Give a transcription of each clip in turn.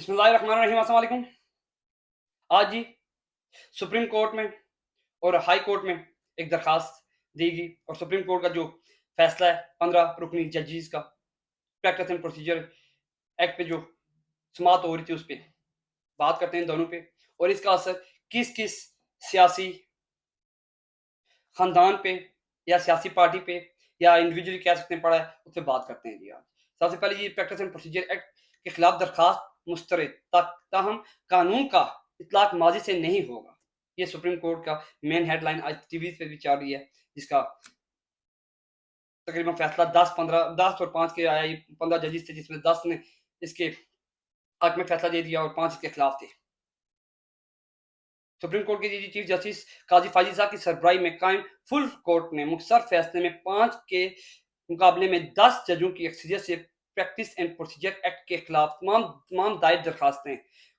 बिस्मिल्लाहिर्रहमानिर्रहीम, अस्सलाम वालेकुम। आज जी सुप्रीम कोर्ट में और हाई कोर्ट में एक दरखास्त दी गई और सुप्रीम कोर्ट का जो फैसला है 15 रुकनी जजेस का प्रैक्टिस एंड प्रोसीजर एक्ट पे जो समाअत हो रही थी उस पे बात करते हैं दोनों पे और इसका असर किस किस सियासी खानदान पे या सियासी पार्टी पे या इंडिविजुअली कह सकते हैं पड़ा है उस पर बात करते हैं जी आज। सबसे पहले ये प्रैक्टिस एंड प्रोसीजर एक्ट के खिलाफ दरखास्त मुस्तरद ताहम कानून का इतलाक माजी से नहीं होगा। ये सुप्रीम कोर्ट का मेन हेडलाइन आज टीवी पे भी चल रही है, जिसका तकरीबन फैसला 10 और 5 के आया। ये 15 जजेस थे जिसमें 10 ने इसके हक में फैसला दे दिया और 5 इसके खिलाफ थे। सुप्रीम कोर्ट के चीफ जस्टिस काजी फाजिल साहब की सरबराही में कायम फुल कोर्ट ने मुख्तसर फैसले में 5 के मुकाबले में 10 जजों की अक्सरियत से प्रैक्टिस एंड प्रोसीजर एक्ट के खिलाफ तमाम दायर दरखास्तें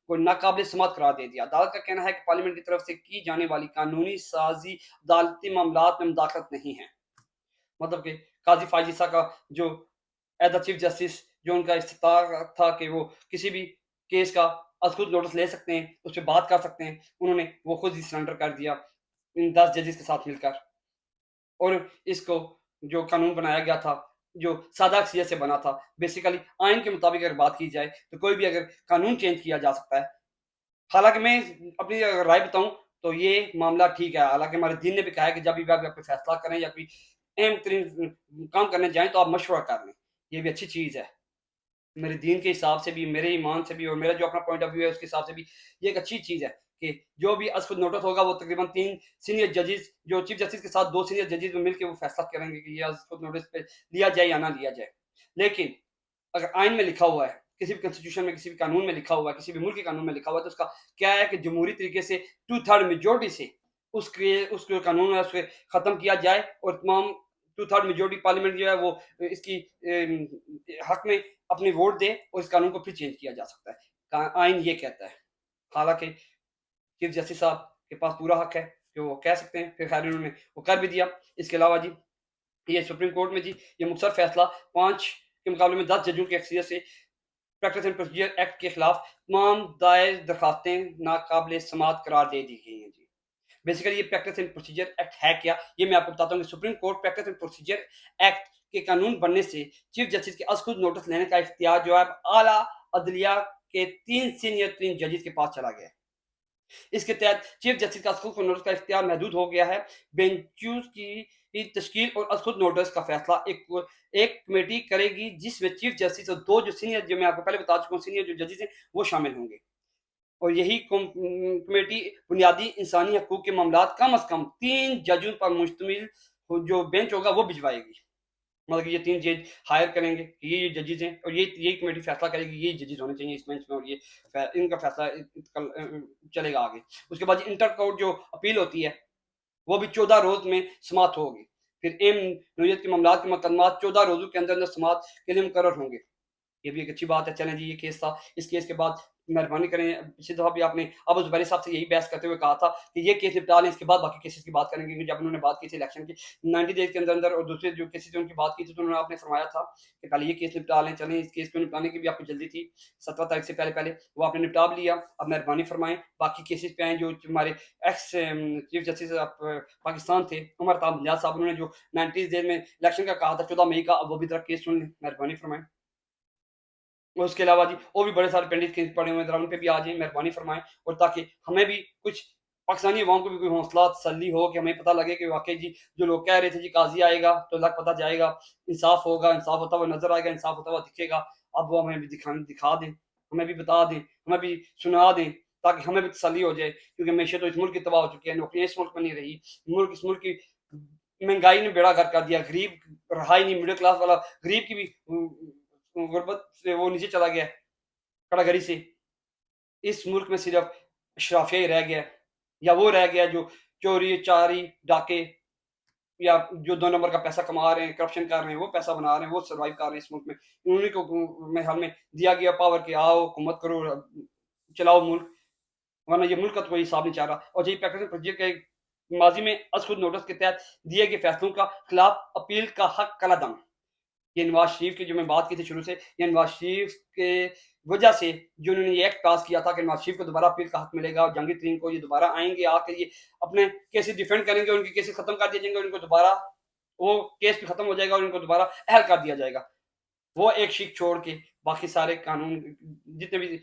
को नाकाबिल समात करार दे दिया। अदालत का कहना है कि पार्लियामेंट की तरफ से की जाने वाली कानूनी साजी अदालती मामलात में मुदाखलत नहीं है। मतलब कि काजी फाजिल साहब का जो एज द चीफ जस्टिस जो उनका इख्तियार था कि वो किसी भी केस का आज खुद नोटिस ले सकते हैं, उस पर बात कर सकते हैं, उन्होंने वो खुद ही सरेंडर कर दिया इन 10 जजेस के साथ मिलकर। और इसको जो कानून बनाया गया था, जो सादा अक्सियत से बना था, बेसिकली आइन के मुताबिक अगर बात की जाए तो कोई भी अगर कानून चेंज किया जा सकता है। हालांकि मैं अपनी अगर राय बताऊं तो ये मामला ठीक है। हालांकि हमारे दीन ने भी कहा है कि जब भी आप कोई फैसला करें या कोई अहम तरीन काम करने जाएं तो आप मशवरा कर लें। ये भी अच्छी चीज़ है। मेरे दीन के हिसाब से भी, मेरे ईमान से भी और मेरा जो अपना पॉइंट ऑफ व्यू है उसके हिसाब से भी ये एक अच्छी चीज़ है कि जो भी अज़ खुद नोटिस होगा वो तकरीबन 3 सीनियर जजेस जो चीफ जस्टिस के साथ 2 सीनियर जजेस में मिलके वो फैसला करेंगे कि ये अज़ खुद नोटिस पे लिया जाए या ना लिया जाए। लेकिन अगर आइन में लिखा हुआ है, किसी भी कॉन्स्टिट्यूशन में, किसी भी कानून में लिखा हुआ है, किसी भी मुल्क के कानून में लिखा हुआ है तो उसका क्या है कि जमहूरी तरीके से 2/3 मेजॉरिटी से उसके कानून है उसको ख़त्म किया जाए और तमाम 2/3 मेजॉरिटी पार्लियामेंट जो है वो इसकी हक में अपने वोट दे और इस कानून को फिर चेंज किया जा सकता है। आइन ये कहता है। हालांकि चीफ जस्टिस साहब के पास पूरा हक है कि वो कह सकते हैं, फिर खैर उन्होंने वो कर भी दिया। इसके अलावा जी ये सुप्रीम कोर्ट में जी ये मुख्तसर फैसला 5 के मुकाबले में 10 जजों की अक्सरियत से प्रैक्टिस एंड प्रोसीजर एक्ट के खिलाफ तमाम दायर दरखास्तें नाकाबिल समात करार दे दी गई हैं जी। बेसिकली ये प्रैक्टिस एंड प्रोसीजर एक्ट है क्या, ये मैं आपको बताता हूँ कि supreme court practice and procedure act के कानून बनने से चीफ जस्टिस के खुद नोटिस लेने का इख्तियार जो है आला अदलिया के 3 सीनियर 3 जजेस के पास चला गया है। इसके तहत चीफ जस्टिस का असखुद नोटिस का इख्तियार महदूद हो गया है। बेंचूस की तश्कील और असखुद नोटिस का फैसला एक कमेटी करेगी जिसमें चीफ जस्टिस और 2 जो सीनियर जो मैं आपको पहले बता चुका हूँ सीनियर जो जजेस हैं वो शामिल होंगे। और यही कमेटी बुनियादी इंसानी हकूक के मामलात कम अज़ कम 3 जजों पर मुश्तमिल जो बेंच होगा वो भिजवाएगी। मतलब कि ये 3 जज हायर करेंगे कि ये जजेस हैं और यही कमेटी फैसला करेगी ये जजेस होने चाहिए इस बेंच में और ये इनका फैसला चलेगा आगे। उसके बाद इंटर कोर्ट जो अपील होती है वो भी 14 रोज में समाप्त होगी। फिर एम नोयत के मामलात के मुकदमात 14 रोजों के अंदर समाप्त के लिए मुकर्रर होंगे। ये भी एक अच्छी बात है। चलें जी ये केस था। इस केस के बाद मेहरबानी करें, पिछली दफ़ा भी आपने अबू ज़ुबैर साहब से यही बहस करते हुए कहा था कि ये केस निपटा लें, इसके बाद बाकी केसेस की बात करेंगे। क्योंकि जब उन्होंने बात की थी इलेक्शन की 90 डेज़ के अंदर और दूसरे जो केसेस उनकी बात की थी तो उन्होंने आपने फरमाया था कि पहले ये केस निपटा लें। चलें इस केस को निपटाने की भी आपको जल्दी थी 17 तारीख से पहले-पहले वो आपने निपटा भी लिया। अब मेहरबानी फरमाएँ बाकी केसेस पे आएँ जो हमारे एक्स चीफ जस्टिस पाकिस्तान थे उमर अता बंजाल साहब उन्होंने जो 90 डेज़ में इलेक्शन का कहा था 14 मई का, अब वो भी ज़रा केस सुन लें, मेहरबानी फरमाएँ। और उसके अलावा जी और भी बड़े सारे पेंडिंग केस पड़े हुए हैं, ज़रा उन पे भी आ जाएँ, मेहरबानी फरमाएँ और ताकि हमें भी कुछ पाकिस्तानी अवाम को भी कोई हौसला तसल्ली हो कि हमें पता लगे कि वाक़ई जी जो लोग कह रहे थे जी काज़ी आएगा तो लग पता जाएगा, इंसाफ़ होगा, इंसाफ़ होता हुआ नज़र आएगा, इंसाफ़ होता हुआ दिखेगा। अब वो हमें भी दिखा दें, हमें भी बता दें, हमें भी सुना दें ताकि हमें भी तसल्ली हो जाए क्योंकि हमेशा तो इस मुल्क की तबाह हो चुकी है, नौकरियाँ इस मुल्क में नहीं रही। इस मुल्क की महँगाई ने बेड़ा गर्क कर दिया, गरीब रहा ही नहीं, मिडल क्लास वाला गरीब की भी गुर्बत से वो नीचे चला गया है, कड़ागरी से। इस मुल्क में सिर्फ़ अशराफिया ही रह गया है या वो रह गया जो चोरी, चारी, डाके या जो 2 नंबर का पैसा कमा रहे हैं, करप्शन कर रहे हैं, वो पैसा बना रहे हैं, वो सर्वाइव कर रहे हैं इस मुल्क में। उन्हीं को मेरे ख़्याल में दिया गया पावर कि आओ हुकूमत करो, चलाओ मुल्क, वरना ये मुल्क का तो कोई हिसाब नहीं चाह रहा। और यही प्रैक्टिस प्रोसीजर के माज़ी में खुद नोटिस के तहत दिए गए फैसलों का खिलाफ अपील का हक कलअदम। ये नवाज़ शरीफ की जो मैं बात की थी शुरू से, ये नवाज़ शरीफ के वजह से जो उन्होंने ये एक्ट पास किया था कि नवाज़ शरीफ को दोबारा अपील का हक मिलेगा और जहांगीर तरीन को ये दोबारा आएँगे, आके ये अपने केसेस डिफेंड करेंगे, उनके केसेस खत्म कर दिए जाएँगे, उनको दोबारा वो केस भी खत्म हो जाएगा और उनको दोबारा अहल कर दिया जाएगा। वो एक शिक छोड़ के बाकी सारे कानून जितने भी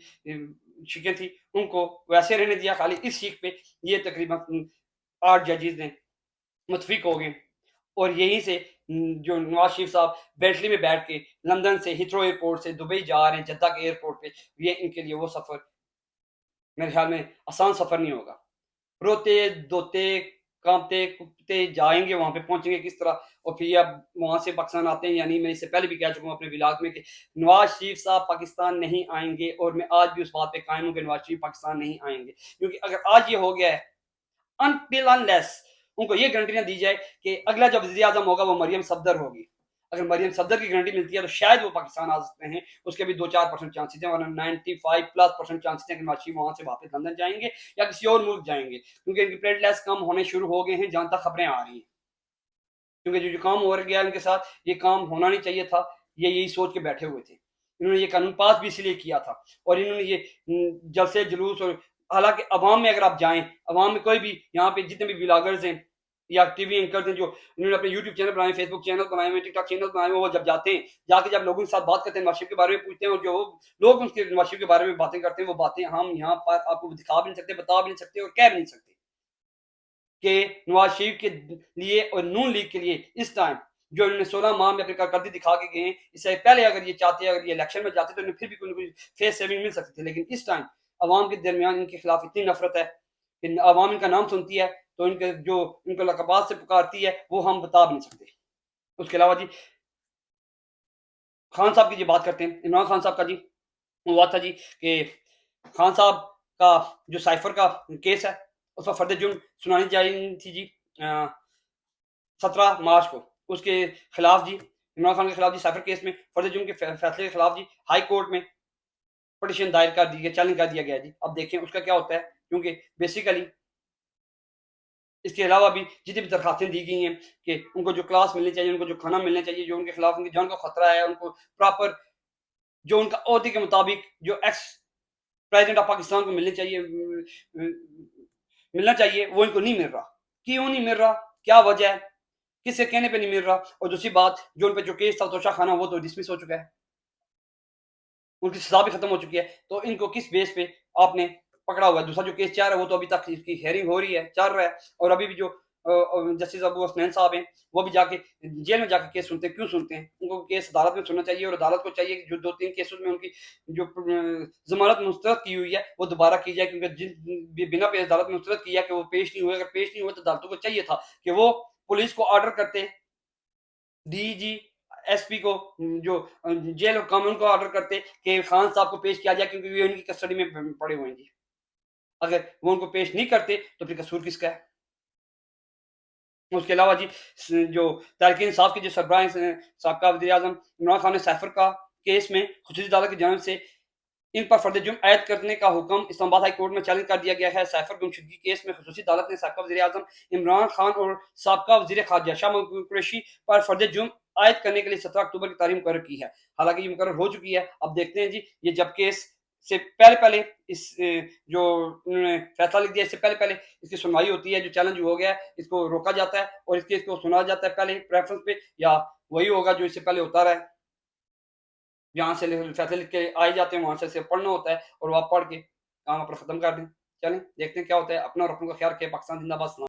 शिकें थी, उनको वैसे रहने दिया, खाली इस शिक पे ये तकरीबन 8 जजेस ने मुत्फिक हो गए और यहीं से जो नवाज शरीफ साहब बेंटली में बैठ के लंदन से हिथ्रो एयरपोर्ट से दुबई जा रहे हैं जद्दा के एयरपोर्ट पे, ये इनके लिए वो सफ़र मेरे ख्याल में आसान सफ़र नहीं होगा। रोते, धोते, काँपते, कुँपते जाएँगे वहाँ पे, पहुँचेंगे किस तरह और फिर अब वहाँ से पाकिस्तान आते हैं या नहीं, मैं इससे पहले भी कह चुका हूँ अपने व्लॉग में कि नवाज़ शरीफ साहब पाकिस्तान नहीं आएँगे और मैं आज भी उस बात पे कायम हूँ कि नवाज़ शरीफ पाकिस्तान नहीं आएँगे। क्योंकि अगर आज ये हो गया है अनटिल अनलेस उनको ये गारंटी ना दी जाए कि अगला जो वज़ीर आज़म होगा वो मरियम सफदर होगी। अगर मरियम सफदर की गारंटी मिलती है तो शायद वो पाकिस्तान आ सकते हैं। उसके भी 2-4% चांसेज़ हैं वरना 95+ % चांसेज़ हैं कि नवाज़ शरीफ वहाँ से वापस लंदन जाएँगे या किसी और मुल्क जाएँगे। क्योंकि इनकी प्लेटलेट्स कम होने शुरू हो गए हैं जहाँ तक खबरें आ रही हैं। क्योंकि जो काम हो गया इनके साथ, ये काम होना नहीं चाहिए था। ये यही सोच के बैठे हुए थे। इन्होंने ये कानून पास भी इसीलिए किया था और इन्होंने ये जलसे जुलूस और हालाँकि अवाम में अगर आप जाएँ, अवाम में कोई भी यहाँ पे जितने भी व्लॉगर्स हैं या टीवी एंकर्स हैं जो इन्होंने अपने यूट्यूब चैनल बनाए, फेसबुक चैनल बनाए हुए, टिकटॉक चैनल बनाए हुए, वो जब जाते हैं, जाके जब लोगों के साथ बात करते हैं, नवाज़ शरीफ के बारे में पूछते हैं और जो लोग उनके नवाज़ शरीफ के बारे में बातें करते हैं, वो बातें हम यहाँ पर आपको दिखा भी नहीं सकते, बता भी नहीं सकते और कह भी नहीं सकते। कि नवाज शरीफ के लिए और नून लीग के लिए इस टाइम जो इन्होंने 16 माह में अपनी कारकर्दगी दिखा के गए हैं, इससे पहले अगर ये चाहते, अगर ये इलेक्शन में जाते तो इन्हें फिर भी कोई फेस सेविंग मिल सकती थी। लेकिन इस टाइम अवाम के दरमियान इनके खिलाफ इतनी नफरत है कि अवाम इनका नाम सुनती है तो इनके जो इनको लक़बात से पुकारती है वो हम बता भी नहीं सकते। उसके अलावा जी खान साहब की जी बात करते हैं, इमरान खान साहब का जी हुआ था जी कि खान साहब का जो साइफर का केस है, उस पर फर्द जुर्म सुनाई जा रही थी जी 17 मार्च को। उसके खिलाफ जी इमरान खान के खिलाफ जी साइफर केस में फर्द जुर्म के फैसले के खिलाफ जी हाई कोर्ट में पिटीशन दायर कर दी गई, चैलेंज कर दिया गया जी। अब देखें उसका क्या होता है क्योंकि बेसिकली इसके अलावा भी जितनी भी दरखास्तें दी गई हैं कि उनको जो क्लास मिलनी चाहिए, उनको जो खाना मिलना चाहिए, जो उनके खिलाफ उनकी जान को खतरा है, उनको प्रॉपर जो उनका ओहदे के मुताबिक जो एक्स प्रेज़िडेंट ऑफ पाकिस्तान को मिलना चाहिए, वो इनको नहीं मिल रहा। क्यों नहीं मिल रहा? क्या वजह है? किसके कहने पे नहीं मिल रहा? और दूसरी बात, जो उन पे जो केस था तोशा खाना, वो तो डिसमिस हो चुका है। उनकी सज़ा भी खत्म हो चुकी है। तो इनको किस बेस पे आपने पकड़ा हुआ है? दूसरा जो केस चल रहा है, वो तो अभी तक इसकी हियरिंग हो रही है, चल रहा है और अभी भी जो जस्टिस अबू हसनैन साहब हैं, वो भी जाके जेल में जाके केस सुनते हैं। क्यों सुनते हैं? उनको केस अदालत में सुनना चाहिए और अदालत को चाहिए कि जो 2-3 केसेस में उनकी जो ज़मानत मुस्तरद की हुई है, वो दोबारा की जाए क्योंकि बिना पे अदालत में मुस्तरद की है कि वो पेश नहीं हुए। अगर पेश नहीं हुए तो अदालतों को चाहिए था कि वो पुलिस को ऑर्डर करते, डीजी, एसपी को जो जेल हुकाम है उनको ऑर्डर करते कि खान साहब को पेश किया जाए क्योंकि ये उनकी कस्टडी में पड़े हुए हैं जी। अगर वो उनको पेश नहीं करते तो फिर कसूर किसका है? उसके अलावा जी जो तहरीक-ए-इंसाफ के जो सरबराह हैं साबका वज़ीर-ए-आज़म इमरान खान ने साइफर का केस में खुसूसी अदालत की जानिब से इन पर फर्द जुर्म आयद करने का हुक्म इस्लामाबाद हाई कोर्ट में चैलेंज कर दिया गया है। साइफर गुमशुदगी केस में खुसूसी अदालत ने साबका वज़ीर-ए-आज़म इमरान खान और साबका वज़ीर ख़ारिजा शाह महमूद कुरैशी पर फर्द जुर्म आयद करने के लिए 17 अक्टूबर की तारीख मुकर्रर की है। हालाँकि ये मुकर्रर हो चुकी है। अब देखते हैं जी, ये जब केस से पहले-पहले इस जो उन्होंने फैसला लिख दिया, इससे पहले-पहले इसकी सुनवाई होती है, जो चैलेंज हो गया है, इसको रोका जाता है और इस केस को सुना जाता है पहले प्रेफ़रेंस पे या वही होगा जो इससे पहले होता रहा है। जहाँ से फैसले लिख के आ ही जाते हैं, वहाँ से सिर्फ पढ़ना होता है और वो आप पढ़ के काम अपना खत्म कर दें। चलें, देखते हैं क्या होता है। अपना और अपनों का ख्याल रखें। पाकिस्तान ज़िंदाबाद।